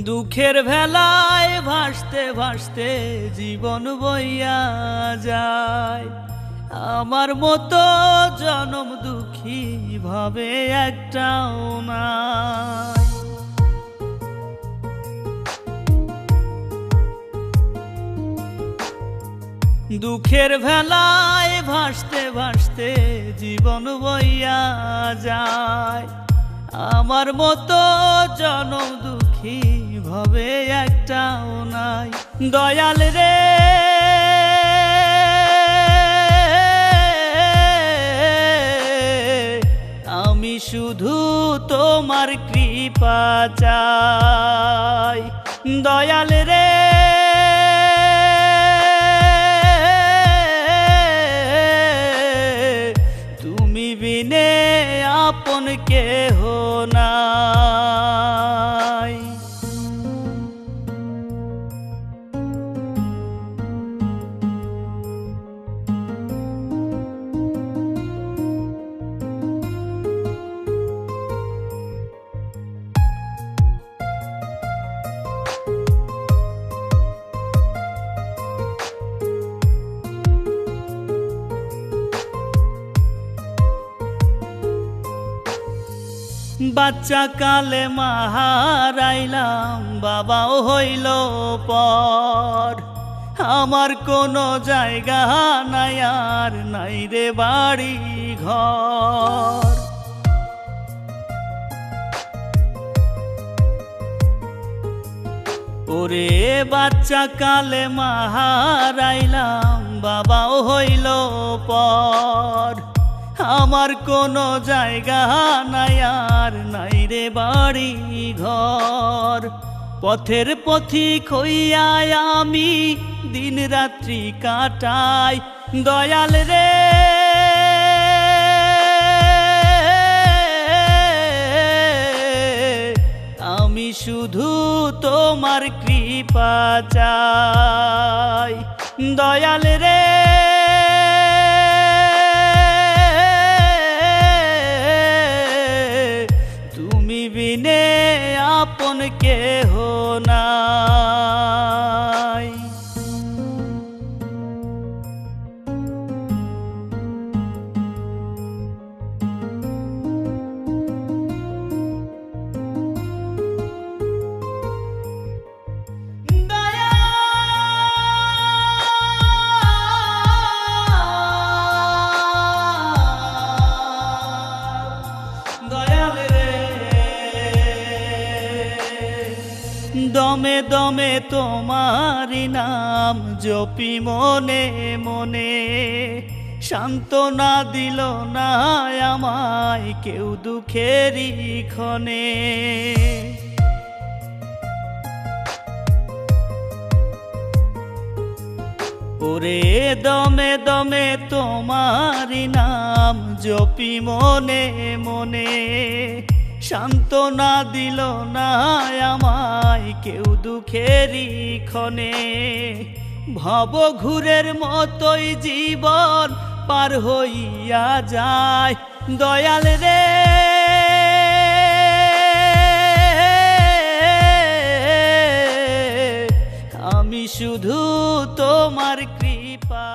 দুঃখের ভেলায় ভাসতে ভাসতে জীবন বইয়া যায়। আমার মতো জনম দুঃখী ভাবে একটাও নাই। দুঃখের ভেলায় ভাসতে ভাসতে জীবন বইয়া যায়। আমার মতো জনম দুঃখী ভাবে একটাও নাই। দয়াল রে আমি শুধু তোমার কৃপা চাই। দয়াল রে তুমি বিনে আপন কেহ নাই। বাচ্চা কালে মা হারাইলাম, বাবাও হইল পর। আমার কোনো জায়গা নাই আর নাই রে বাড়ি ঘর। ওরে বাচ্চা কালে মা হারাইলাম, বাবাও হইল পর। আমার কোনো জায়গা নাই আর নাই রে বাড়ি ঘর। পথের পথিক হইয়া আমি দিন রাত্রি কাটাই। দয়াল রে আমি শুধু তোমার কৃপা চাই। দয়াল রে বিনে আপন কেহ নাই। দমে দমে তোমারি নাম জপি মনে মনে। সান্ত্বনা দিল না আমায় কেউ দুঃখেরই ক্ষণে। ওরে দমে দমে তোমারি নাম জপি মনে মনে। সান্ত্বনা দিল না আমায় কেউ দুঃখেরই ক্ষণে। ভব ঘুরের মতোই জীবন পার হইয়া যায়। দয়াল রে আমি শুধু তোমার কৃপা